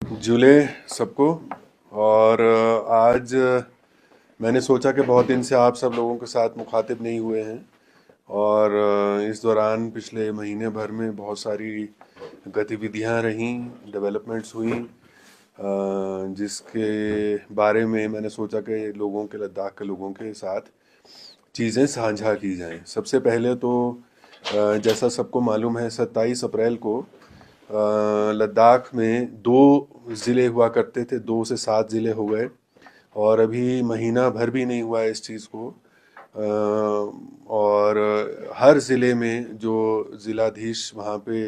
जुले सबको। और आज मैंने सोचा कि बहुत दिन से आप सब लोगों के साथ मुखातिब नहीं हुए हैं। और इस दौरान पिछले महीने भर में बहुत सारी गतिविधियां रहीं, डेवलपमेंट्स हुई, जिसके बारे में मैंने सोचा कि लोगों के, लद्दाख के लोगों के साथ चीज़ें साझा की जाएं। सबसे पहले तो जैसा सबको मालूम है, 27 अप्रैल को लद्दाख में 2 ज़िले हुआ करते थे, 2 से 7 ज़िले हो गए। और अभी महीना भर भी नहीं हुआ है इस चीज़ को। और हर ज़िले में जो ज़िलाधीश वहाँ पे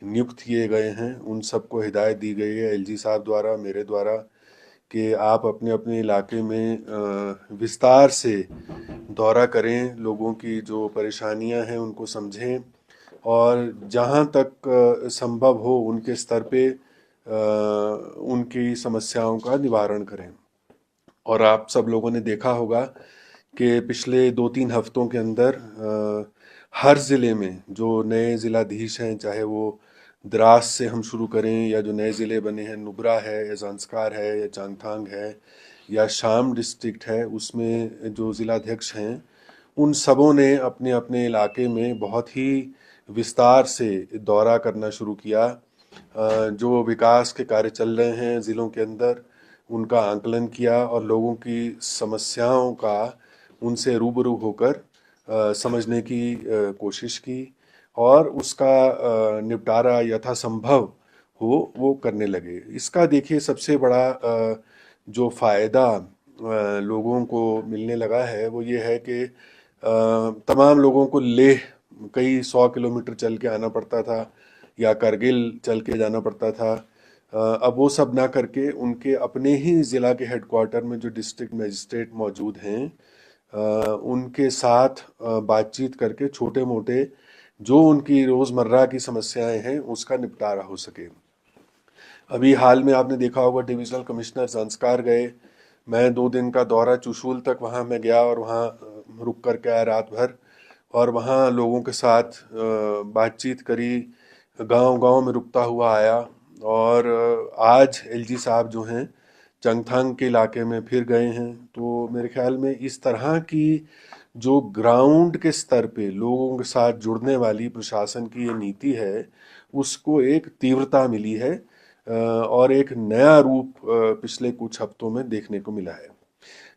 नियुक्त किए गए हैं, उन सबको हिदायत दी गई है एलजी साहब द्वारा, मेरे द्वारा, कि आप अपने अपने इलाके में विस्तार से दौरा करें, लोगों की जो परेशानियां हैं उनको समझें, और जहां तक संभव हो उनके स्तर पे उनकी समस्याओं का निवारण करें। और आप सब लोगों ने देखा होगा कि पिछले 2-3 हफ्तों के अंदर हर ज़िले में जो नए ज़िलाधीश हैं, चाहे वो द्रास से हम शुरू करें, या जो नए ज़िले बने हैं, नुब्रा है या ज़ांस्कार है या चांगथांग है या शाम डिस्ट्रिक्ट है, उसमें जो ज़िलाध्यक्ष हैं, उन सबों ने अपने अपने इलाके में बहुत ही विस्तार से दौरा करना शुरू किया। जो विकास के कार्य चल रहे हैं ज़िलों के अंदर, उनका आकलन किया और लोगों की समस्याओं का उनसे रूबरू होकर समझने की कोशिश की, और उसका निपटारा यथासंभव हो वो करने लगे। इसका देखिए सबसे बड़ा जो फ़ायदा लोगों को मिलने लगा है वो ये है कि तमाम लोगों को लेह कई 100 किलोमीटर चल के आना पड़ता था, या करगिल चल के जाना पड़ता था। अब वो सब ना करके उनके अपने ही ज़िला के हेडक्वार्टर में जो डिस्ट्रिक्ट मजिस्ट्रेट मौजूद हैं, उनके साथ बातचीत करके छोटे मोटे जो उनकी रोज़मर्रा की समस्याएं हैं उसका निपटारा हो सके। अभी हाल में आपने देखा होगा, डिविजनल कमिश्नर संस्कार गए। मैं 2 दिन का दौरा चुशूल तक वहाँ मैं गया और वहाँ रुक कर के आया रात भर, और वहाँ लोगों के साथ बातचीत करी, गांव गांव में रुकता हुआ आया। और आज एलजी साहब जो हैं चंगथांग के इलाके में फिर गए हैं। तो मेरे ख्याल में इस तरह की जो ग्राउंड के स्तर पे लोगों के साथ जुड़ने वाली प्रशासन की ये नीति है, उसको एक तीव्रता मिली है, और एक नया रूप पिछले कुछ हफ्तों में देखने को मिला है।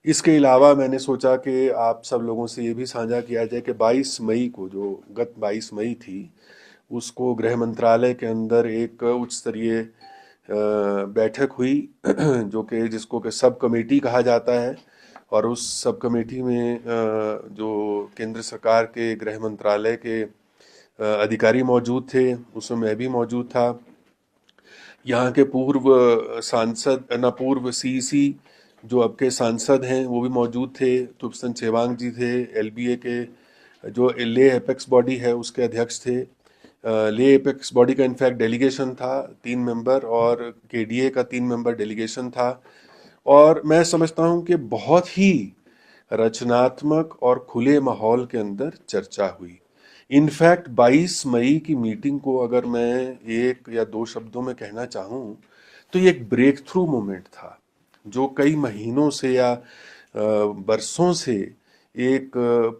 इसके अलावा मैंने सोचा कि आप सब लोगों से ये भी साझा किया जाए कि 22 मई को, जो गत 22 मई थी, उसको गृह मंत्रालय के अंदर एक उच्च स्तरीय बैठक हुई जो कि जिसको कि सब कमेटी कहा जाता है। और उस सब कमेटी में जो केंद्र सरकार के गृह मंत्रालय के अधिकारी मौजूद थे, उसमें मैं भी मौजूद था। यहाँ के पूर्व सांसद न पूर्व सीईसी जो अब के सांसद हैं वो भी मौजूद थे। तुपसन छेवांग जी थे, एलबीए के जो ले एपेक्स बॉडी है उसके अध्यक्ष थे। ले एपेक्स बॉडी का इनफैक्ट डेलीगेशन था 3 मेंबर, और केडीए का 3 मेंबर डेलीगेशन था। और मैं समझता हूँ कि बहुत ही रचनात्मक और खुले माहौल के अंदर चर्चा हुई। इनफैक्ट 22 मई की मीटिंग को अगर मैं 1 या 2 शब्दों में कहना चाहूँ तो ये एक ब्रेक थ्रू मोमेंट था, जो कई महीनों से या बरसों से एक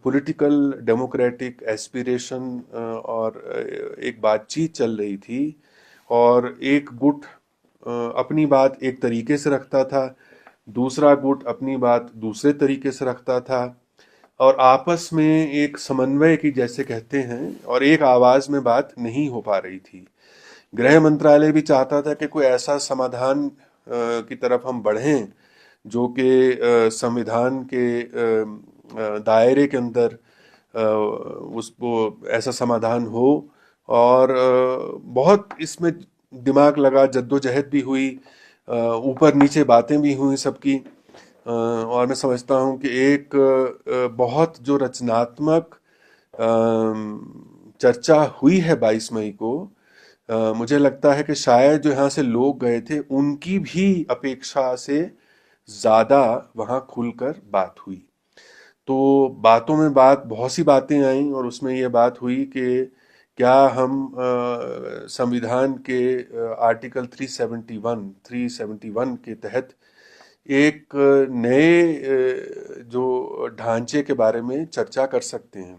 पॉलिटिकल डेमोक्रेटिक एस्पिरेशन और एक बातचीत चल रही थी। और एक गुट अपनी बात एक तरीके से रखता था, दूसरा गुट अपनी बात दूसरे तरीके से रखता था, और आपस में एक समन्वय की, जैसे कहते हैं, और एक आवाज में बात नहीं हो पा रही थी। गृह मंत्रालय भी चाहता था कि कोई ऐसा समाधान की तरफ हम बढ़ें जो कि संविधान के दायरे के अंदर उसको ऐसा समाधान हो। और बहुत इसमें दिमाग लगा, जद्दोजहद भी हुई, ऊपर नीचे बातें भी हुई सबकी। और मैं समझता हूँ कि एक बहुत जो रचनात्मक चर्चा हुई है 22 मई को, मुझे लगता है कि शायद जो यहाँ से लोग गए थे उनकी भी अपेक्षा से ज़्यादा वहाँ खुलकर बात हुई। तो बातों में बात, बहुत सी बातें आईं, और उसमें ये बात हुई कि क्या हम संविधान के आर्टिकल 371 के तहत एक नए जो ढांचे के बारे में चर्चा कर सकते हैं?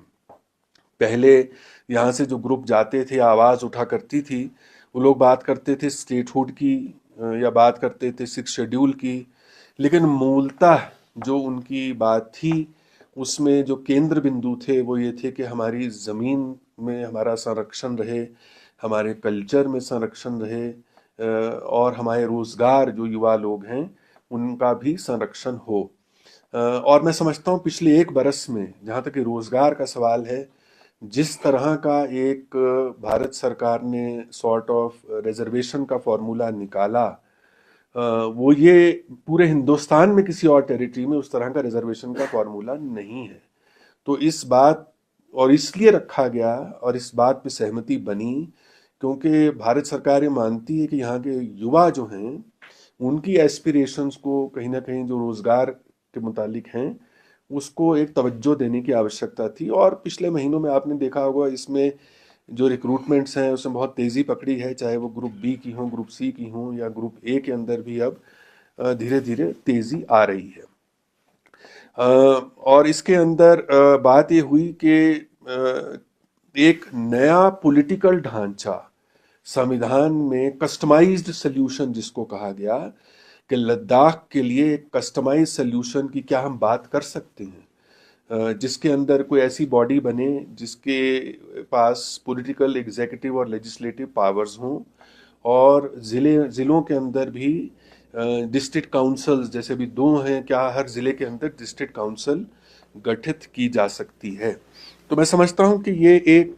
पहले यहाँ से जो ग्रुप जाते थे, आवाज़ उठा करती थी, वो लोग बात करते थे स्टेटहुड की या बात करते थे 6 शेड्यूल की, लेकिन मूलतः जो उनकी बात थी उसमें जो केंद्र बिंदु थे वो ये थे कि हमारी ज़मीन में हमारा संरक्षण रहे, हमारे कल्चर में संरक्षण रहे, और हमारे रोज़गार जो युवा लोग हैं उनका भी संरक्षण हो। और मैं समझता हूँ पिछले 1 बरस में जहाँ तक कि रोज़गार का सवाल है, जिस तरह का एक भारत सरकार ने सॉर्ट ऑफ रिजर्वेशन का फॉर्मूला निकाला, वो ये पूरे हिंदुस्तान में किसी और टेरिटरी में उस तरह का रिजर्वेशन का फॉर्मूला नहीं है। तो इस बात और इसलिए रखा गया और इस बात पे सहमति बनी क्योंकि भारत सरकार ये मानती है कि यहाँ के युवा जो हैं उनकी एस्पिरेशंस को कहीं ना कहीं जो रोजगार के मुतालिक हैं उसको एक तवज्जो देने की आवश्यकता थी। और पिछले महीनों में आपने देखा होगा इसमें जो रिक्रूटमेंट्स हैं उसमें बहुत तेज़ी पकड़ी है, चाहे वो ग्रुप बी की हों, ग्रुप सी की हों या ग्रुप ए के अंदर भी अब धीरे धीरे तेज़ी आ रही है। और इसके अंदर बात ये हुई कि एक नया पॉलिटिकल ढांचा संविधान में, कस्टमाइज्ड सल्यूशन जिसको कहा गया कि लद्दाख के लिए एक कस्टमाइज सल्यूशन की क्या हम बात कर सकते हैं, जिसके अंदर कोई ऐसी बॉडी बने जिसके पास पॉलिटिकल, एग्जीक्यूटिव और लेजिस्लेटिव पावर्स हों, और ज़िलों के अंदर भी डिस्ट्रिक्ट काउंसिल्स, जैसे भी 2 हैं, क्या हर ज़िले के अंदर डिस्ट्रिक्ट काउंसिल गठित की जा सकती है। तो मैं समझता हूँ कि ये एक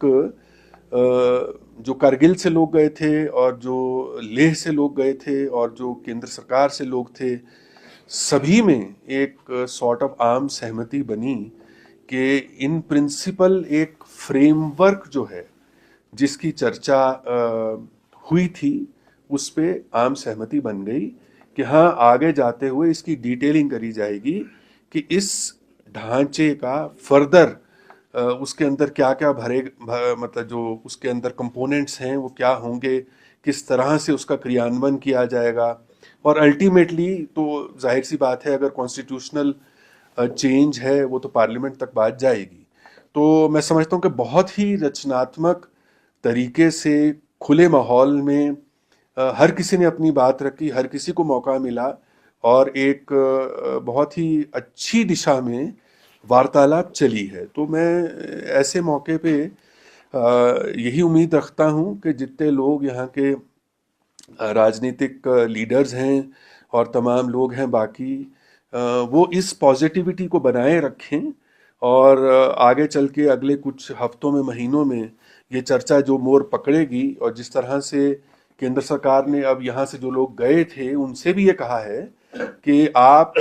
जो कारगिल से लोग गए थे और जो लेह से लोग गए थे और जो केंद्र सरकार से लोग थे, सभी में एक सॉर्ट ऑफ आम सहमति बनी कि इन प्रिंसिपल एक फ्रेमवर्क जो है जिसकी चर्चा हुई थी उस पे आम सहमति बन गई कि हाँ, आगे जाते हुए इसकी डिटेलिंग करी जाएगी कि इस ढांचे का फर्दर उसके अंदर क्या क्या मतलब जो उसके अंदर कंपोनेंट्स हैं वो क्या होंगे, किस तरह से उसका क्रियान्वयन किया जाएगा, और अल्टीमेटली तो जाहिर सी बात है अगर कॉन्स्टिट्यूशनल चेंज है वो तो पार्लियामेंट तक बात जाएगी। तो मैं समझता हूँ कि बहुत ही रचनात्मक तरीके से खुले माहौल में हर किसी ने अपनी बात रखी, हर किसी को मौका मिला और एक बहुत ही अच्छी दिशा में वार्तालाप चली है। तो मैं ऐसे मौके पे यही उम्मीद रखता हूँ कि जितने लोग यहाँ के राजनीतिक लीडर्स हैं और तमाम लोग हैं बाकी, वो इस पॉजिटिविटी को बनाए रखें और आगे चल के अगले कुछ हफ्तों में, महीनों में ये चर्चा जो मोड़ पकड़ेगी, और जिस तरह से केंद्र सरकार ने अब यहाँ से जो लोग गए थे उनसे भी ये कहा है कि आप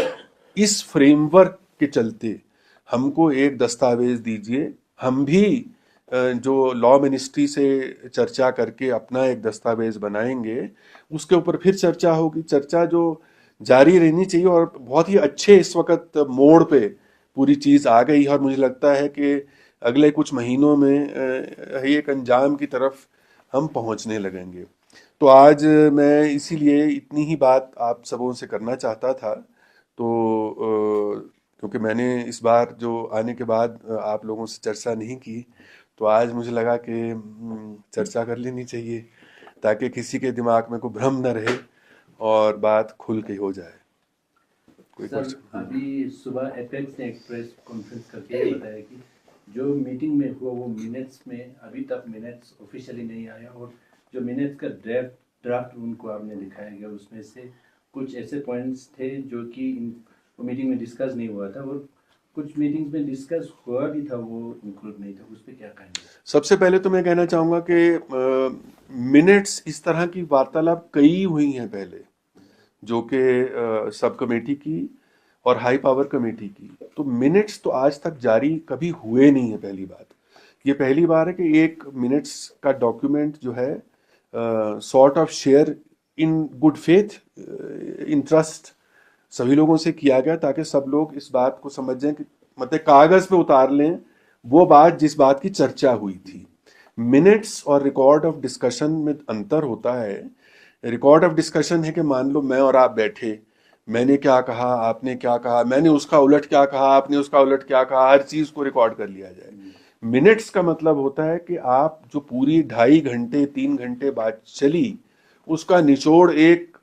इस फ्रेमवर्क के चलते हमको एक दस्तावेज दीजिए, हम भी जो लॉ मिनिस्ट्री से चर्चा करके अपना एक दस्तावेज बनाएंगे, उसके ऊपर फिर चर्चा होगी। चर्चा जो जारी रहनी चाहिए और बहुत ही अच्छे इस वक्त मोड़ पे पूरी चीज़ आ गई है और मुझे लगता है कि अगले कुछ महीनों में एक अंजाम की तरफ हम पहुंचने लगेंगे। तो आज मैं इसीलिए इतनी ही बात आप सबों से करना चाहता था। तो क्योंकि मैंने इस बार जो आने के बाद आप लोगों से चर्चा नहीं की, तो आज मुझे लगा कि चर्चा कर लेनी चाहिए ताकि किसी के दिमाग में कोई भ्रम न रहे और बात खुल के हो जाए। कोई सर, अभी सुबह एपेक्स ने एक प्रेस कॉन्फ्रेंस करके बताया कि जो मीटिंग में हुआ वो मिनट्स में, अभी तक मिनट्स ऑफिशियली नहीं आया, और जो मिनट्स का ड्राफ्ट उनको आपने दिखाया गया उसमें से कुछ ऐसे पॉइंट्स थे जो कि मीटिंग में डिस्कस नहीं हुआ था, और कुछ मीटिंग्स में डिस्कस हुआ भी था वो इंक्लूड नहीं था। उस पर क्या कहेंगे? सबसे पहले तो मैं कहना चाहूँगा कि मिनट्स इस तरह की वार्तालाप कई हुई हैं पहले, जो कि सब कमेटी की और हाई पावर कमेटी की। तो मिनट्स तो आज तक जारी कभी हुए नहीं है। पहली बात ये पहली बार है कि एक मिनट्स का डॉक्यूमेंट जो है sort of share in good faith, in trust सभी लोगों से किया गया ताकि सब लोग इस बात को समझ जाएं कि मतलब कागज पे उतार लें वो बात जिस बात की चर्चा हुई थी। मिनट्स और रिकॉर्ड ऑफ डिस्कशन में अंतर होता है। रिकॉर्ड ऑफ डिस्कशन है कि मान लो मैं और आप बैठे, मैंने क्या कहा, आपने क्या कहा, मैंने उसका उलट क्या कहा, आपने उसका उलट क्या कहा, हर चीज को रिकॉर्ड कर लिया जाए। मिनट्स का मतलब होता है कि आप जो पूरी 2.5 घंटे 3 घंटे बात चली, उसका निचोड़ एक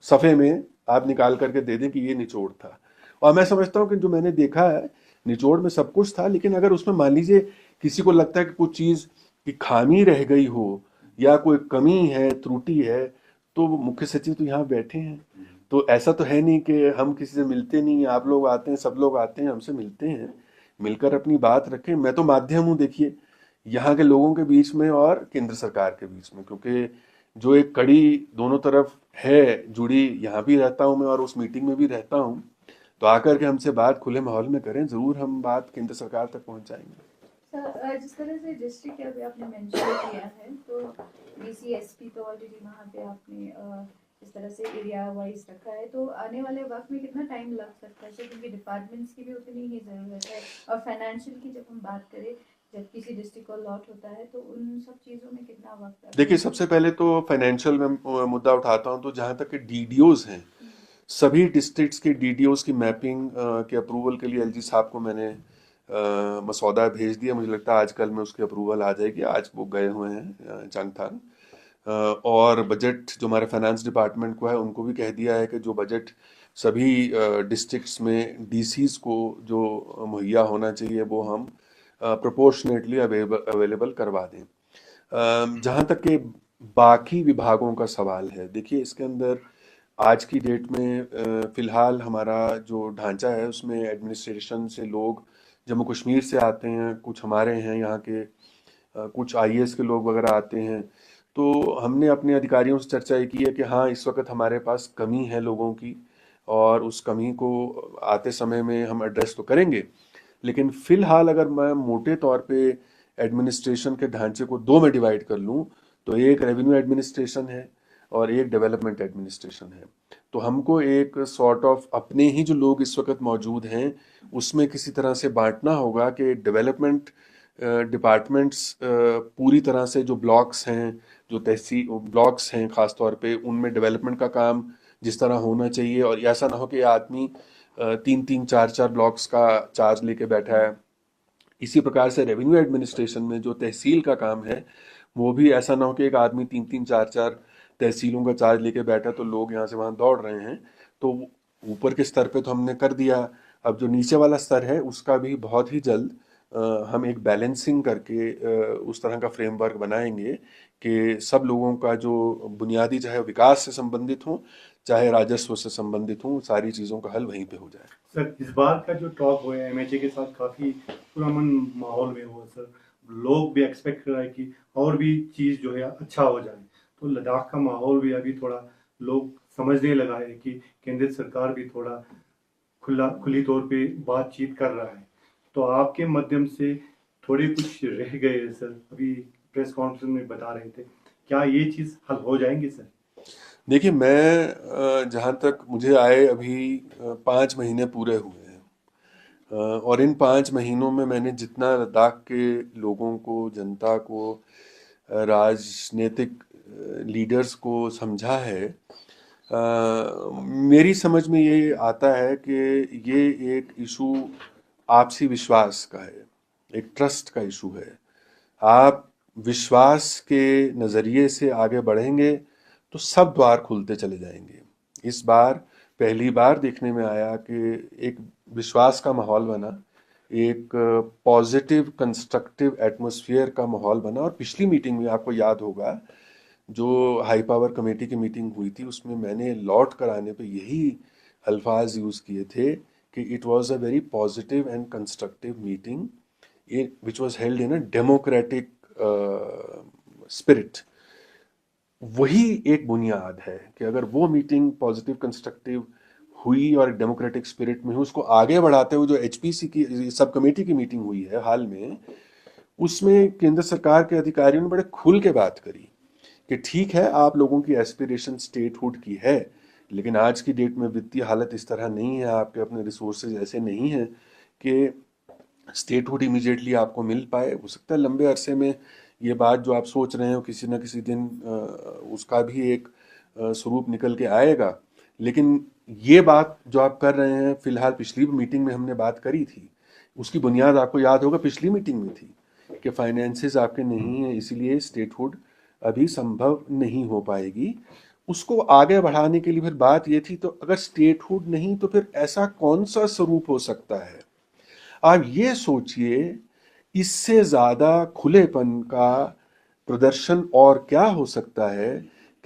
सफ़े में आप निकाल करके दे दें कि ये निचोड़ था। और मैं समझता हूँ कि जो मैंने देखा है, निचोड़ में सब कुछ था, लेकिन अगर उसमें मान लीजिए किसी को लगता है कि कुछ चीज़ की खामी रह गई हो या कोई कमी है, त्रुटि है, तो वो मुख्य सचिव तो यहाँ बैठे हैं। तो ऐसा तो है नहीं कि हम किसी से मिलते नहीं हैं, आप लोग आते हैं, सब लोग आते हैं, हमसे मिलते हैं, मिलकर अपनी बात रखें। मैं तो माध्यम हूँ, देखिए, यहाँ के लोगों के बीच में और केंद्र सरकार के बीच में, क्योंकि जो एक कड़ी दोनों तरफ है जुड़ी, यहाँ भी रहता हूँ मैं और उस मीटिंग में भी रहता हूँ। तो आकर के हमसे बात खुले माहौल में करें, जरूर हम बात केंद्र सरकार तक पहुंचाएंगे। सर, जिस तरह से डिस्ट्रिक्ट अभी आपने मेंशन किया है, तो डीसी एसपी तो ऑलरेडी वहाँ पे आपने इस तरह से एरिया वाइज रखा है, तो आने वाले वक्त में कितना टाइम लग सकता है सर, क्योंकि डिपार्टमेंट्स की भी उतनी ही ज़रूरत है, और फाइनेंशियल की जब हम बात करें, जब किसी डिस्ट्रिक्ट को लॉट होता है तो उन सब चीज़ों में कितना वक्त लगता देखिए, है? सबसे पहले तो फाइनेंशियल में मुद्दा उठाता हूँ, तो जहाँ तक कि डीडीओज हैं, सभी डिस्ट्रिक्ट्स के डीडीओज की मैपिंग के अप्रूवल के लिए एलजी साहब को मैंने मसौदा भेज दिया। मुझे लगता है आज कल में उसकी अप्रूवल आ जाएगी। आज वो गए हुए हैं चांगथांग। और बजट जो हमारे फाइनेंस डिपार्टमेंट को है, उनको भी कह दिया है कि जो बजट सभी डिस्ट्रिक्ट्स में डीसीज को जो मुहैया होना चाहिए वो हम प्रोपोर्शनेटली अवेलेबल करवा दें। जहाँ तक कि बाकी विभागों का सवाल है, देखिए इसके अंदर आज की डेट में फिलहाल हमारा जो ढांचा है उसमें एडमिनिस्ट्रेशन से लोग जम्मू कश्मीर से आते हैं, कुछ हमारे हैं यहाँ के, कुछ आईएएस के लोग वगैरह आते हैं। तो हमने अपने अधिकारियों से चर्चा ये की है कि हाँ, इस वक्त हमारे पास कमी है लोगों की, और उस कमी को आते समय में हम एड्रेस तो करेंगे। लेकिन फिलहाल अगर मैं मोटे तौर पे एडमिनिस्ट्रेशन के ढांचे को दो में डिवाइड कर लूँ, तो एक रेवेन्यू एडमिनिस्ट्रेशन है और एक डेवलपमेंट एडमिनिस्ट्रेशन है। तो हमको एक सॉर्ट ऑफ अपने ही जो लोग इस वक्त मौजूद हैं उसमें किसी तरह से बांटना होगा कि डेवलपमेंट डिपार्टमेंट्स पूरी तरह से जो ब्लॉक्स हैं, जो तहसील ब्लॉक्स हैं खास तौर पे, उनमें डेवलपमेंट का काम जिस तरह होना चाहिए, और ऐसा ना हो कि आदमी 3-3 4-4 ब्लॉक्स का चार्ज लेके बैठा है। इसी प्रकार से रेवेन्यू एडमिनिस्ट्रेशन में जो तहसील का काम है, वो भी ऐसा ना हो कि एक आदमी 3-3 4-4 तहसीलों का चार्ज लेके बैठा तो लोग यहाँ से वहाँ दौड़ रहे हैं। तो ऊपर के स्तर पे तो हमने कर दिया, अब जो नीचे वाला स्तर है उसका भी बहुत ही जल्द हम एक बैलेंसिंग करके उस तरह का फ्रेमवर्क बनाएंगे कि सब लोगों का जो बुनियादी, चाहे विकास से संबंधित हो चाहे राजस्व से संबंधित हो, सारी चीज़ों का हल वहीं पे हो जाए। सर, इस बार का जो टॉक हुआ है एमएचए के साथ, काफी पुरअमन माहौल में हुआ सर। लोग भी एक्सपेक्ट कर रहे हैं कि और भी चीज जो है अच्छा हो जाए। तो लद्दाख का माहौल भी अभी थोड़ा लोग समझने लगा है कि केंद्र सरकार भी थोड़ा खुली तौर पे बातचीत कर रहा है। तो आपके माध्यम से थोड़े कुछ रह गए हैं सर, अभी प्रेस कॉन्फ्रेंस में बता रहे थे, क्या ये चीज हल हो जाएंगी सर? देखिए, मैं जहाँ तक मुझे आए अभी 5 महीने पूरे हुए हैं, और इन 5 महीनों में मैंने जितना लद्दाख के लोगों को, जनता को, राजनीतिक लीडर्स को समझा है, मेरी समझ में ये आता है कि ये एक इशू आपसी विश्वास का है, एक ट्रस्ट का इशू है। आप विश्वास के नज़रिए से आगे बढ़ेंगे तो सब द्वार खुलते चले जाएंगे। इस बार पहली बार देखने में आया कि एक विश्वास का माहौल बना, एक पॉजिटिव कंस्ट्रक्टिव एटमॉस्फेयर का माहौल बना। और पिछली मीटिंग में आपको याद होगा, जो हाई पावर कमेटी की मीटिंग हुई थी, उसमें मैंने लौट कर आने पे यही अल्फाज यूज़ किए थे कि it was a very positive and constructive meeting which was held in a democratic spirit. वही एक बुनियाद है कि अगर वो मीटिंग पॉजिटिव कंस्ट्रक्टिव हुई और डेमोक्रेटिक स्पिरिट में हुई, उसको आगे बढ़ाते हुए जो एचपीसी की सब कमेटी की मीटिंग हुई है हाल में, उसमें केंद्र सरकार के अधिकारियों ने बड़े खुल के बात करी कि ठीक है, आप लोगों की एस्पिरेशन स्टेटहुड की है, लेकिन आज की डेट में वित्तीय हालत इस तरह नहीं है, आपके अपने रिसोर्सेज ऐसे नहीं हैं कि स्टेटहुड इमीडिएटली आपको मिल पाए। हो सकता है लंबे अरसे में ये बात जो आप सोच रहे हो किसी न किसी दिन उसका भी एक स्वरूप निकल के आएगा। लेकिन ये बात जो आप कर रहे हैं, फिलहाल पिछली मीटिंग में हमने बात करी थी, उसकी बुनियाद आपको याद होगा पिछली मीटिंग में थी कि फाइनेंसेस आपके नहीं है, इसीलिए स्टेटहुड अभी संभव नहीं हो पाएगी। उसको आगे बढ़ाने के लिए फिर बात ये थी, तो अगर स्टेटहुड नहीं तो फिर ऐसा कौन सा स्वरूप हो सकता है? आप ये सोचिए, इससे ज्यादा खुलेपन का प्रदर्शन और क्या हो सकता है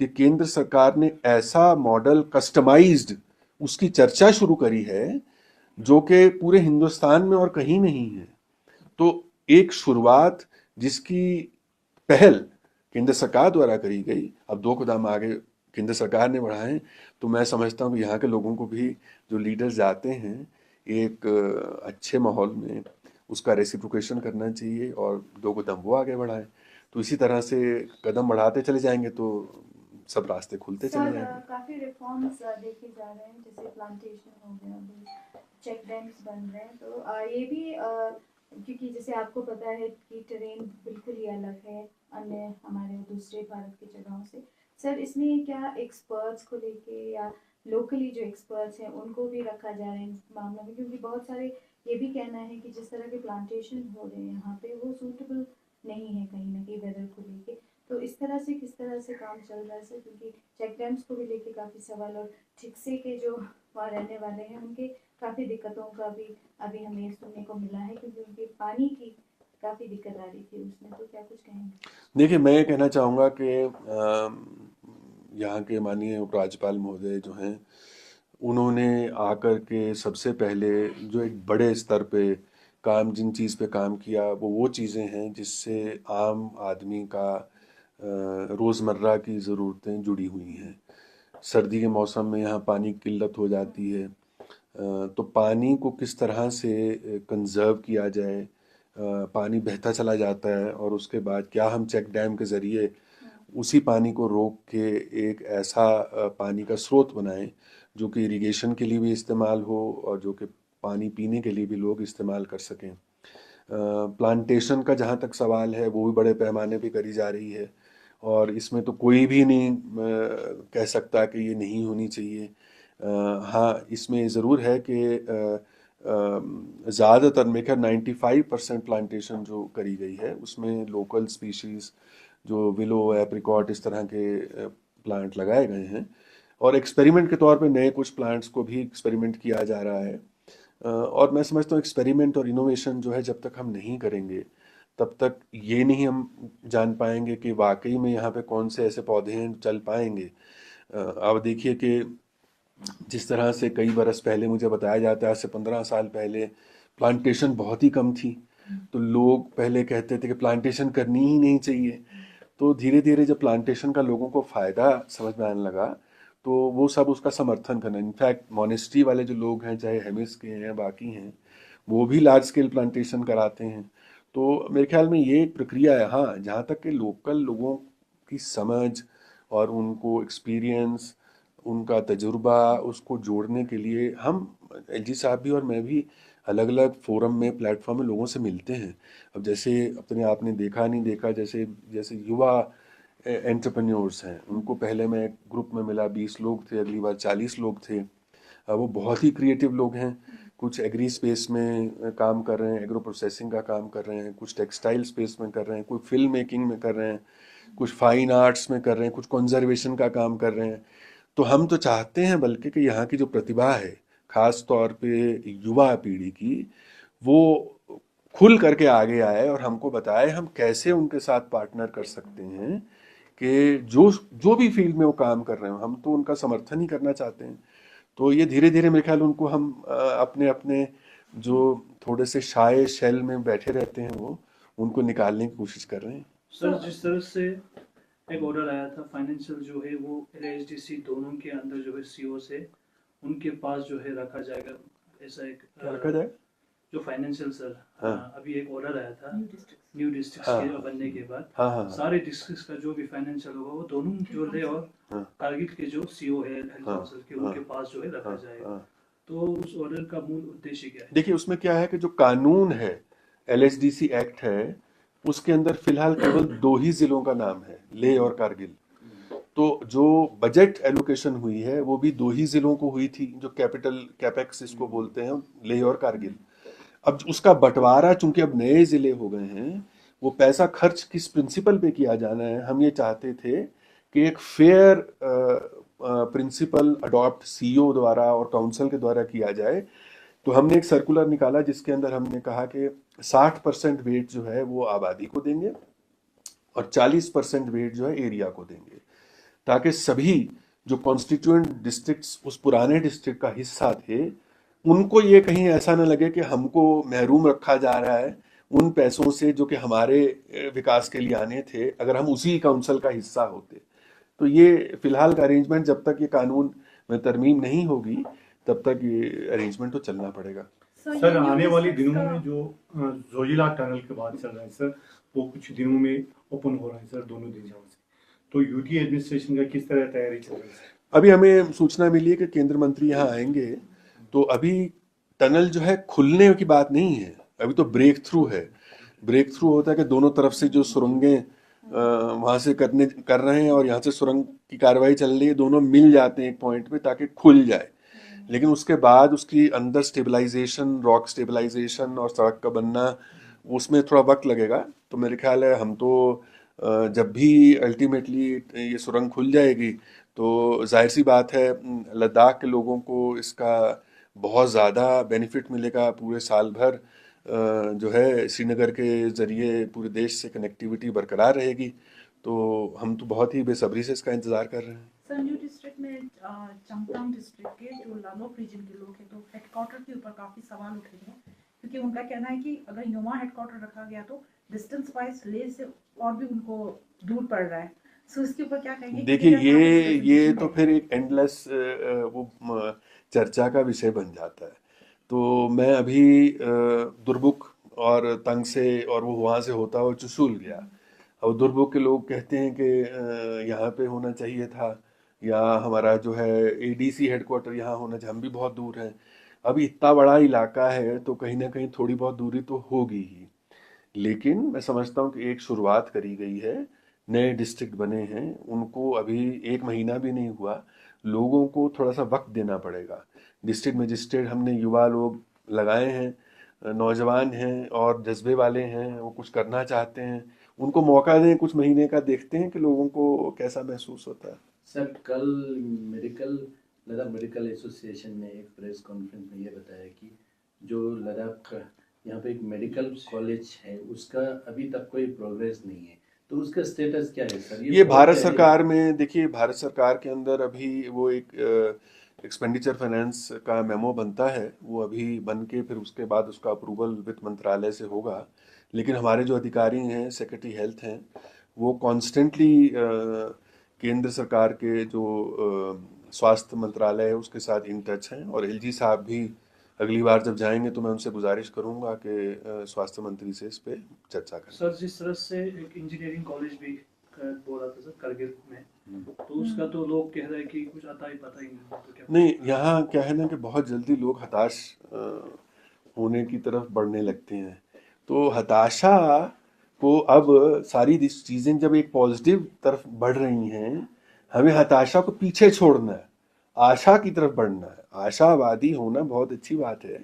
कि केंद्र सरकार ने ऐसा मॉडल कस्टमाइज्ड उसकी चर्चा शुरू करी है जो कि पूरे हिंदुस्तान में और कहीं नहीं है। तो एक शुरुआत जिसकी पहल केंद्र सरकार द्वारा करी गई, अब दो कदम आगे केंद्र सरकार ने बढ़ाए, तो मैं समझता हूँ कि यहाँ के लोगों को भी, जो लीडर्स जाते हैं, एक अच्छे माहौल में उसका रेसिप्रोकेशन करना चाहिए और दो कदम वो आगे बढ़ाएं। तो इसी तरह से कदम बढ़ाते चले जाएंगे तो सब रास्ते खुलते चले सर जाएंगे। काफी रिफॉर्म्स देखे जा रहे हैं, जैसे प्लांटेशन हो गया, अभी चेक डैम्स बन रहे हैं, तो ये भी क्योंकि जैसे आपको पता है कि ट्रेन बिल्कुल ही अलग है अन्य हमारे दूसरे भारत की जगहों से। सर इसमें क्या एक्सपर्ट्स को लेके या लोकली जो एक्सपर्ट्स हैं उनको भी रखा जा रहा है इस मामलों में, क्योंकि बहुत सारे ये भी कहना है कि जिस तरह के प्लांटेशन हो रहे हैं यहाँ पे वो सूटेबल नहीं है कहीं ना कहीं वेदर को लेके। तो इस तरह से किस तरह से काम चल रहा है सर, क्योंकि चेक डैम्स को भी लेके काफ़ी सवाल, और ठिकसे के जो वहाँ रहने वाले हैं उनके काफ़ी दिक्कतों का भी अभी हमें सुनने को मिला है, क्योंकि उनके पानी की काफ़ी दिक्कत आ रही थी उसमें। तो क्या कुछ कहेंगे? देखिए, मैं ये कहना चाहूँगा कि यहाँ के माननीय उपराज्यपाल महोदय जो हैं, उन्होंने आकर के सबसे पहले जो एक बड़े स्तर पे काम, जिन चीज़ पे काम किया, वो चीज़ें हैं जिससे आम आदमी का रोज़मर्रा की ज़रूरतें जुड़ी हुई हैं। सर्दी के मौसम में यहाँ पानी की किल्लत हो जाती है, तो पानी को किस तरह से कंजर्व किया जाए, पानी बहता चला जाता है और उसके बाद क्या हम चेक डैम के ज़रिए उसी पानी को रोक के एक ऐसा पानी का स्रोत बनाएं जो कि इरिगेशन के लिए भी इस्तेमाल हो और जो कि पानी पीने के लिए भी लोग इस्तेमाल कर सकें। प्लांटेशन का जहाँ तक सवाल है, वो भी बड़े पैमाने पे करी जा रही है और इसमें तो कोई भी नहीं कह सकता कि ये नहीं होनी चाहिए। हाँ, इसमें ज़रूर है कि ज़्यादातर मेरे ख्याल 95% प्लांटेशन जो करी गई है उसमें लोकल स्पीशीज़ जो विलो, एप्रिकॉट, इस तरह के प्लांट लगाए गए हैं और एक्सपेरिमेंट के तौर पे नए कुछ प्लांट्स को भी एक्सपेरिमेंट किया जा रहा है। और मैं समझता हूँ एक्सपेरिमेंट और इनोवेशन जो है, जब तक हम नहीं करेंगे तब तक ये नहीं हम जान पाएंगे कि वाकई में यहाँ पे कौन से ऐसे पौधे हैं चल पाएंगे। अब देखिए कि जिस तरह से कई बरस पहले मुझे बताया जाता है, आज से 15 साल पहले प्लांटेशन बहुत ही कम थी, तो लोग पहले कहते थे कि प्लांटेशन करनी ही नहीं चाहिए। तो धीरे धीरे जब प्लांटेशन का लोगों को फ़ायदा समझ में आने लगा तो वो सब उसका समर्थन करना, इनफैक्ट मोनेस्ट्री वाले जो लोग हैं, चाहे हेमिस के हैं, बाकी हैं, वो भी लार्ज स्केल प्लांटेशन कराते हैं। तो मेरे ख्याल में ये एक प्रक्रिया है। हाँ, जहाँ तक कि लोकल लोगों की समझ और उनको एक्सपीरियंस, उनका तजुर्बा, उसको जोड़ने के लिए हम, एलजी साहब भी और मैं भी, अलग अलग फोरम में, प्लेटफॉर्म में लोगों से मिलते हैं। अब जैसे अपने आपने देखा नहीं देखा, जैसे जैसे युवा एंटरप्रेन्योर्स हैं, उनको पहले मैं एक ग्रुप में मिला, 20 लोग थे, अगली बार 40 लोग थे। वो बहुत ही क्रिएटिव लोग हैं, कुछ एग्री स्पेस में काम कर रहे हैं, एग्रो प्रोसेसिंग का काम कर रहे हैं, कुछ टेक्सटाइल स्पेस में कर रहे हैं, कोई फिल्म मेकिंग में कर रहे हैं, कुछ फाइन आर्ट्स में कर रहे हैं, कुछ कंजर्वेशन का काम कर रहे हैं। तो हम तो चाहते हैं बल्कि कि यहाँ की जो प्रतिभा है, खास तौर पे युवा पीढ़ी की, वो खुल करके आगे आए और हमको बताए हम कैसे उनके साथ पार्टनर कर सकते हैं कि जो जो भी फील्ड में वो काम कर रहे हो, हम तो उनका समर्थन ही करना चाहते हैं। तो ये धीरे धीरे मेरे ख्याल उनको हम अपने अपने जो थोड़े से शाय शेल में बैठे रहते हैं, वो उनको निकालने की कोशिश कर रहे हैं। सर, जिस तरह से एक ऑर्डर आया था फाइनेंशियल जो है वो LHDC दोनों के अंदर जो है सीओ से उनके पास जो है रखा जाएगा, ऐसा एक क्या रखा जाए? जो फाइनेंशियल सर, हाँ। अभी एक ऑर्डर आया था न्यू डिस्ट्रिक्ट हाँ। के बनने के बाद, हाँ हाँ सारे डिस्ट्रिक्ट का जो भी फाइनेंशियल होगा वो दोनों जो है और हाँ। कारगिल के जो सीओ है हेल्थ हाँ। काउंसिल के, उनके पास जो है रखा हाँ, जाएगा। हाँ। तो उस ऑर्डर का मूल उद्देश्य क्या है? देखिए, उसमें क्या है कि जो कानून है, LHDC एक्ट है, उसके अंदर फिलहाल केवल 2 ही जिलों का नाम है, लेह और कारगिल। तो जो बजट एलोकेशन हुई है वो भी 2 ही जिलों को हुई थी, जो कैपिटल कैपेक्स इसको बोलते हैं, लेह और कारगिल। अब उसका बंटवारा चूंकि अब नए जिले हो गए हैं, वो पैसा खर्च किस प्रिंसिपल पे किया जाना है, हम ये चाहते थे कि एक फेयर प्रिंसिपल अडॉप्ट सीईओ द्वारा और काउंसिल के द्वारा किया जाए। तो हमने एक सर्कुलर निकाला जिसके अंदर हमने कहा कि 60% वेट जो है वो आबादी को देंगे और 40% वेट जो है एरिया को देंगे, ताकि सभी जो कॉन्स्टिट्यूएंट डिस्ट्रिक्ट्स उस पुराने डिस्ट्रिक्ट का हिस्सा थे, उनको ये कहीं ऐसा ना लगे कि हमको महरूम रखा जा रहा है उन पैसों से जो कि हमारे विकास के लिए आने थे, अगर हम उसी काउंसिल का हिस्सा होते। तो ये फिलहाल का अरेंजमेंट, जब तक ये कानून में तरमीम नहीं होगी तब तक ये अरेंजमेंट तो चलना पड़ेगा। सर आने वाले दिनों में जो जोजिला टनल के बाद चल रहा है सर, वो कुछ दिनों में ओपन हो रहा है सर, दोनों दिशाओं से। तो यूटी एडमिनिस्ट्रेशन का किस तरह तैयारी चल रही है सर? अभी हमें सूचना मिली है कि केंद्र मंत्री यहाँ आएंगे, तो अभी टनल जो है खुलने की बात नहीं है, अभी तो ब्रेक थ्रू है। ब्रेक थ्रू होता है कि दोनों तरफ से जो सुरंगें वहां से कर रहे हैं और यहाँ से सुरंग की कार्रवाई चल रही है, दोनों मिल जाते हैं एक पॉइंट पे ताकि खुल जाए। लेकिन उसके बाद उसकी अंदर स्टेबलाइजेशन, रॉक स्टेबलाइजेशन और सड़क का बनना, उसमें थोड़ा वक्त लगेगा। तो मेरे ख्याल है हम तो जब भी अल्टीमेटली ये सुरंग खुल जाएगी तो जाहिर सी बात है लद्दाख के लोगों को इसका बहुत ज़्यादा बेनिफिट मिलेगा। पूरे साल भर जो है श्रीनगर के ज़रिए पूरे देश से कनेक्टिविटी बरकरार रहेगी। तो हम तो बहुत ही बेसब्री से इसका इंतज़ार कर रहे हैं। संजू डिस्ट्रिक्ट में चंगथांग डिस्ट्रिक्ट के जो लानोक रीजन के लोग हैं, तो हेडक्वार्टर के ऊपर काफी सवाल उठ रहे हैं, क्योंकि उनका कहना है कि अगर युमा हेडक्वार्टर रखा गया तो डिस्टेंस वाइज लेह से और भी उनको दूर पड़ रहा है। सो इसके ऊपर क्या कहेंगे? देखिए ये तो फिर एक एंडलेस चर्चा का विषय बन जाता है। तो मैं अभी दुर्बुक और तंग से और वो वहाँ से होता हुआ चुशूल गया, और दुर्बुक के लोग कहते हैं कि यहाँ पे होना चाहिए था, या हमारा जो है एडीसी हेडक्वार्टर यहाँ होना चाहिए, हम भी बहुत दूर हैं। अभी इतना बड़ा इलाका है तो कहीं ना कहीं थोड़ी बहुत दूरी तो होगी ही, लेकिन मैं समझता हूँ कि एक शुरुआत करी गई है, नए डिस्ट्रिक्ट बने हैं, उनको अभी 1 महीना भी नहीं हुआ, लोगों को थोड़ा सा वक्त देना पड़ेगा। डिस्ट्रिक्ट मजिस्ट्रेट हमने युवा लोग लगाए हैं, नौजवान हैं और जज्बे वाले हैं, वो कुछ करना चाहते हैं, उनको मौका दें, कुछ महीने का, देखते हैं कि लोगों को कैसा महसूस होता है। सर कल लद्दाख मेडिकल एसोसिएशन ने एक प्रेस कॉन्फ्रेंस में ये बताया कि जो लद्दाख यहाँ पे एक मेडिकल कॉलेज है उसका अभी तक कोई प्रोग्रेस नहीं है, तो उसका स्टेटस क्या है सर? ये भारत सरकार में, देखिए भारत सरकार के अंदर अभी वो एक एक्सपेंडिचर फाइनेंस का मेमो बनता है, वो अभी बन के फिर उसके बाद उसका अप्रूवल वित्त मंत्रालय से होगा। लेकिन हमारे जो अधिकारी हैं, सेक्रेटरी हेल्थ हैं, वो कॉन्स्टेंटली केंद्र सरकार के जो स्वास्थ्य मंत्रालय है उसके साथ इन टच हैं, और एलजी साहब भी अगली बार जब जाएंगे तो मैं उनसे गुजारिश करूंगा कि स्वास्थ्य मंत्री से इस पे चर्चा करें। सर जिस तरह से एक इंजीनियरिंग कॉलेज भी बोला था सर करगिल में, तो उसका तो लोग कह रहे हैं कि कुछ आता ही पता ही नहीं, तो क्या नहीं, यहाँ क्या है ना कि बहुत जल्दी लोग हताश होने की तरफ बढ़ने लगते हैं। तो हताशा को, अब सारी चीज़ें जब एक पॉजिटिव तरफ बढ़ रही हैं, हमें हताशा को पीछे छोड़ना है, आशा की तरफ बढ़ना है। आशावादी होना बहुत अच्छी बात है,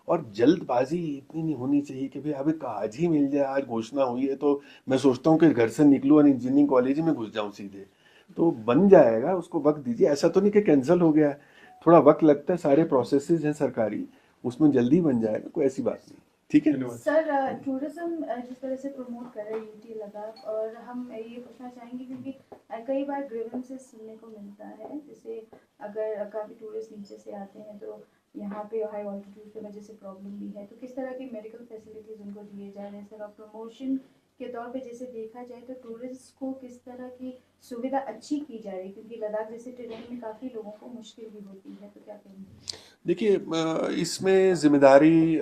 और जल्दबाजी इतनी नहीं होनी चाहिए कि भाई अभी आज ही मिल जाए, आज घोषणा हुई है तो मैं सोचता हूँ कि घर से निकलूँ और इंजीनियरिंग कॉलेज में घुस जाऊँ सीधे, तो बन जाएगा, उसको वक्त दीजिए। ऐसा तो नहीं कि कैंसिल हो गया है, थोड़ा वक्त लगता है, सारे प्रोसेसेस हैं सरकारी, उसमें जल्दी बन जाएगा, कोई ऐसी बात नहीं। ठीक है सर, टूरिज्म जिस तरह से प्रमोट कर रहे हैं यूटी लद्दाख, और हम ये पूछना चाहेंगे क्योंकि कई बार ग्रीवेंसेस सुनने को मिलता है, जैसे अगर काफ़ी टूरिस्ट नीचे से आते हैं तो यहाँ पे हाई ऑल्टीट्यूड की वजह से प्रॉब्लम भी है, तो किस तरह की मेडिकल फैसिलिटीज़ उनको दिए जा रहे हैं सर? और प्रमोशन के तौर पे जैसे देखा जाए तो टूरिस्ट को किस तरह की सुविधा अच्छी की जा रही है, क्योंकि लद्दाख जैसे टेरेन में काफ़ी लोगों को मुश्किल भी होती है, तो क्या कहेंगे? देखिए, इसमें जिम्मेदारी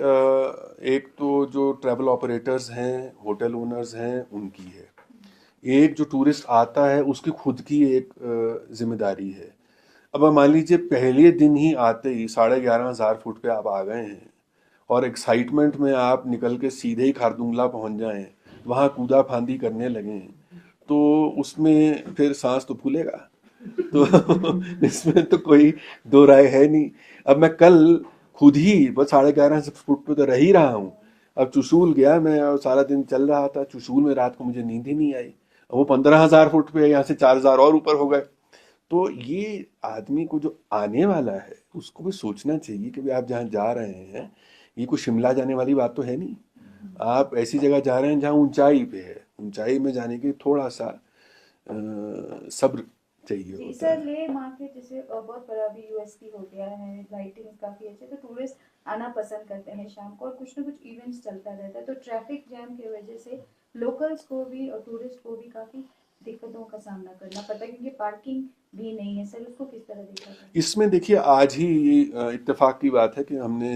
एक तो जो ट्रैवल ऑपरेटर्स हैं, होटल ओनर्स हैं, उनकी है। एक जो टूरिस्ट आता है उसकी खुद की एक जिम्मेदारी है। अब मान लीजिए पहले दिन ही आते ही 11,500 फुट पे आप आ गए हैं और एक्साइटमेंट में आप निकल के सीधे ही खारदुंगला पहुंच जाएं, वहाँ कूदा फांदी करने लगे तो उसमें फिर सांस तो फूलेगा। तो इसमें तो कोई दो राय है नहीं। अब मैं कल खुद ही बस 11:30 फुट पे तो रह ही रहा हूँ। अब चुशूल गया मैं और सारा दिन चल रहा था चुशूल में, रात को मुझे नींद ही नहीं आई। अब वो 15,000 फुट पे, यहाँ से 4,000 और ऊपर हो गए। तो ये आदमी को जो आने वाला है उसको भी सोचना चाहिए कि भाई आप जहाँ जा रहे हैं, ये कोई शिमला जाने वाली बात तो है नहीं। आप ऐसी जगह जा रहे हैं जहाँ ऊंचाई पे है, ऊंचाई में जाने के थोड़ा सा सब्र चाहिए जी होता सर, है। ले मार्केट जैसे बहुत बड़ा भी यूएसपी हो गया है, लाइटिंग काफी अच्छे, तो टूरिस्ट आना पसंद करते हैं शाम को और कुछ ना कुछ इवेंट्स चलता रहता है, तो ट्रैफिक जैम की वजह से लोकल्स को भी और टूरिस्ट को भी काफी दिक्कतों का सामना करना पड़ता है क्योंकि पार्किंग भी नहीं है। सर उसको किस तरह देखा जाए? इसमें देखिए आज ही इत्तेफाक की बात है कि हमने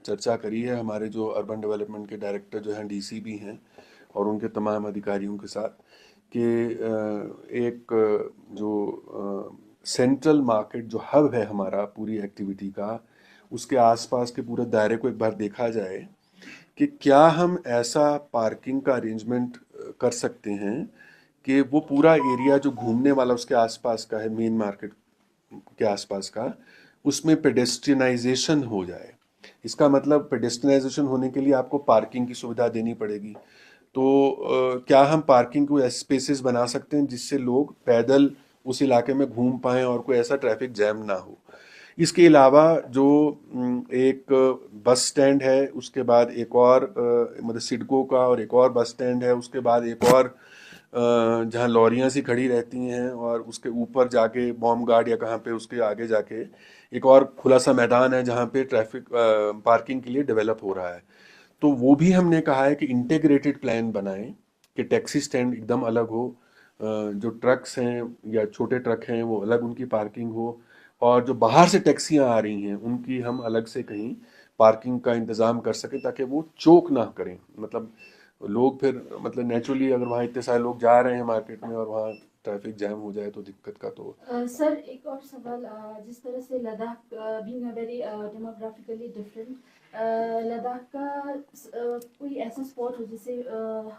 चर्चा करी है हमारे जो अर्बन डेवलपमेंट के डायरेक्टर जो हैं, डीसी भी हैं, और उनके तमाम अधिकारियों के साथ कि एक जो सेंट्रल मार्केट जो हब है हमारा पूरी एक्टिविटी का, उसके आसपास के पूरे दायरे को एक बार देखा जाए कि क्या हम ऐसा पार्किंग का अरेंजमेंट कर सकते हैं कि वो पूरा एरिया जो घूमने वाला उसके आसपास का है, मेन मार्केट के आसपास का, उसमें पेडेस्ट्रियनाइजेशन हो जाए। इसका मतलब पेडेस्ट्रियनाइजेशन होने के लिए आपको पार्किंग की सुविधा देनी पड़ेगी। तो क्या हम पार्किंग को ऐसे स्पेसेस बना सकते हैं जिससे लोग पैदल उस इलाके में घूम पाएं और कोई ऐसा ट्रैफिक जैम ना हो। इसके अलावा जो एक बस स्टैंड है, उसके बाद एक और मतलब सिडको का, और एक और बस स्टैंड है, उसके बाद एक और जहाँ लॉरियाँ सी खड़ी रहती हैं, और उसके ऊपर जाके बॉम्ब गार्ड या कहाँ पे उसके आगे जाके एक और खुला सा मैदान है जहाँ पे ट्रैफिक पार्किंग के लिए डेवलप हो रहा है। तो वो भी हमने कहा है कि इंटीग्रेटेड प्लान बनाएं कि टैक्सी स्टैंड एकदम अलग हो, जो ट्रक्स हैं या छोटे ट्रक हैं वो अलग उनकी पार्किंग हो, और जो बाहर से टैक्सियां आ रही हैं उनकी हम अलग से कहीं पार्किंग का इंतज़ाम कर सकें ताकि वो चोक ना करें। मतलब लोग फिर मतलब नेचुरली अगर वहाँ इतने सारे लोग जा रहे हैं मार्केट में और वहाँ ट्रैफिक जैम हो जाए तो दिक्कत का तो। सर एक और सवाल, जिस तरह से Ladakh being a very demographically different, Ladakh का कोई ऐसा स्पॉट हो जैसे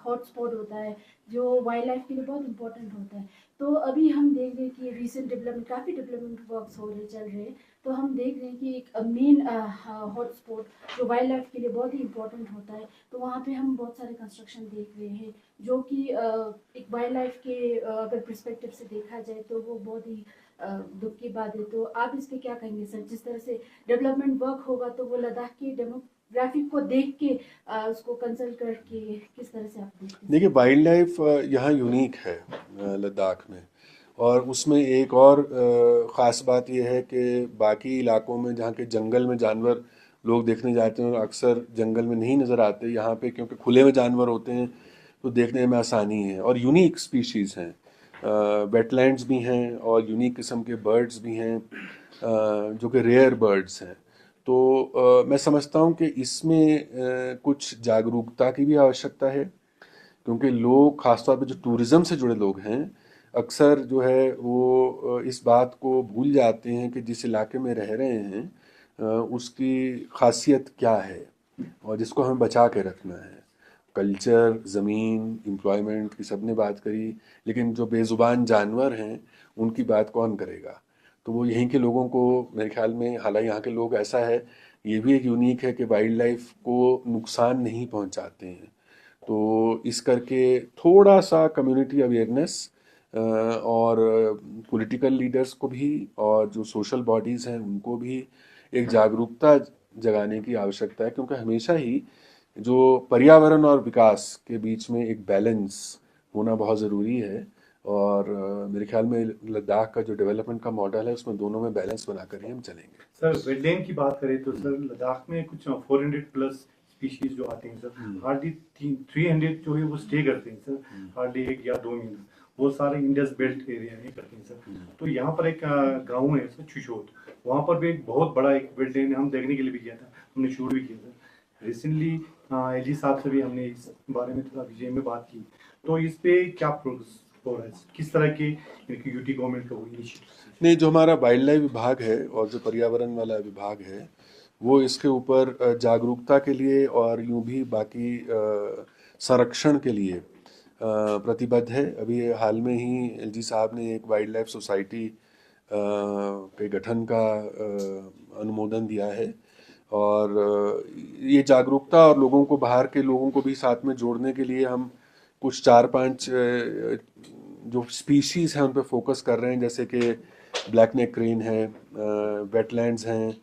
हॉट स्पॉट होता है जो वाइल्ड लाइफ के लिए बहुत इंपॉर्टेंट होता है, तो अभी हम देख रहे हैं कि रिसेंट डेवलपमेंट, काफ़ी डेवलपमेंट वर्क्स हो रहे चल रहे हैं, तो हम देख रहे हैं कि एक मेन हॉट स्पॉट जो वाइल्ड लाइफ के लिए बहुत ही इंपॉर्टेंट होता है, तो वहाँ पे हम बहुत सारे कंस्ट्रक्शन देख रहे हैं जो कि एक वाइल्ड लाइफ के अगर पर्सपेक्टिव से देखा जाए तो वो बहुत ही दुख की बात है। तो आप इस पे क्या कहेंगे सर? जिस तरह से डेवलपमेंट वर्क होगा तो वो लद्दाख की डेमोग्राफिक को देख के उसको कंसल्ट करके किस तरह से आप देखते हैं? देखिए वाइल्ड लाइफ यहाँ यूनिक है लद्दाख में, और उसमें एक और ख़ास बात यह है कि बाकी इलाकों में जहाँ के जंगल में जानवर लोग देखने जाते हैं और अक्सर जंगल में नहीं नज़र आते, यहाँ पे क्योंकि खुले में जानवर होते हैं तो देखने में आसानी है, और यूनिक स्पीशीज़ हैं, वेटलैंड्स भी हैं और यूनिक किस्म के बर्ड्स भी हैं जो कि रेयर बर्ड्स हैं। तो मैं समझता हूँ कि इसमें कुछ जागरूकता की भी आवश्यकता है, क्योंकि लोग ख़ासतौर पे जो टूरिज़्म से जुड़े लोग हैं अक्सर जो है वो इस बात को भूल जाते हैं कि जिस इलाके में रह रहे हैं उसकी खासियत क्या है और जिसको हमें बचा के रखना है। कल्चर, ज़मीन, एम्प्लॉयमेंट की सब ने बात करी, लेकिन जो बेज़ुबान जानवर हैं उनकी बात कौन करेगा? तो वो यहीं के लोगों को मेरे ख्याल में, हालांकि यहाँ के लोग ऐसा है, ये भी एक यूनिक है कि वाइल्ड लाइफ को नुकसान नहीं पहुँचाते हैं। तो इस करके थोड़ा सा कम्युनिटी अवेयरनेस और पॉलिटिकल लीडर्स को भी और जो सोशल बॉडीज़ हैं उनको भी एक जागरूकता जगाने की आवश्यकता है, क्योंकि हमेशा ही जो पर्यावरण और विकास के बीच में एक बैलेंस होना बहुत ज़रूरी है। और मेरे ख्याल में लद्दाख का जो डेवलपमेंट का मॉडल है उसमें दोनों में बैलेंस बनाकर ही हम चलेंगे। सर वेटलैंड की बात करें तो सर लद्दाख में कुछ 400 प्लस स्पीशीज जो आते हैं सर, हार्डली 300 जो है वो स्टे करते हैं सर, हार्डली 1 या 2 महीना, वो सारे इंडस बेल्ट एरिया में करते हैं सर। तो यहाँ पर एक गाँव है सर छुशोत, वहाँ पर भी एक बहुत बड़ा एक वेटलैंड हम देखने के लिए भी गया था, हमने शूट भी किया सर। रिसेंटली एलजी साहब से भी हमने इस बारे में थोड़ा विजय में बात की, तो इस पे क्या प्रोग्रेस हो रहा है, किस तरह के यूटी गवर्नमेंट का वो इनिशिएटिव? नहीं, जो हमारा वाइल्ड लाइफ विभाग है और जो पर्यावरण वाला विभाग है वो इसके ऊपर जागरूकता के लिए और यूं भी बाकी संरक्षण के लिए प्रतिबद्ध है। अभी हाल में ही एलजी साहब ने एक वाइल्ड लाइफ सोसाइटी के गठन का अनुमोदन दिया है और ये जागरूकता और लोगों को, बाहर के लोगों को भी साथ में जोड़ने के लिए हम कुछ 4-5 जो स्पीशीज़ हैं उन पे फोकस कर रहे हैं, जैसे कि ब्लैक नेक क्रेन है, वेटलैंड्स हैं,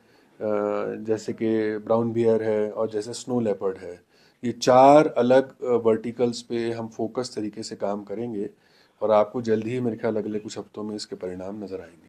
जैसे कि ब्राउन बियर है और जैसे स्नो लेपर्ड है। ये 4 अलग वर्टिकल्स पे हम फोकस तरीके से काम करेंगे और आपको जल्द ही मेरे ख्याल अगले कुछ हफ्तों में इसके परिणाम नज़र आएंगे।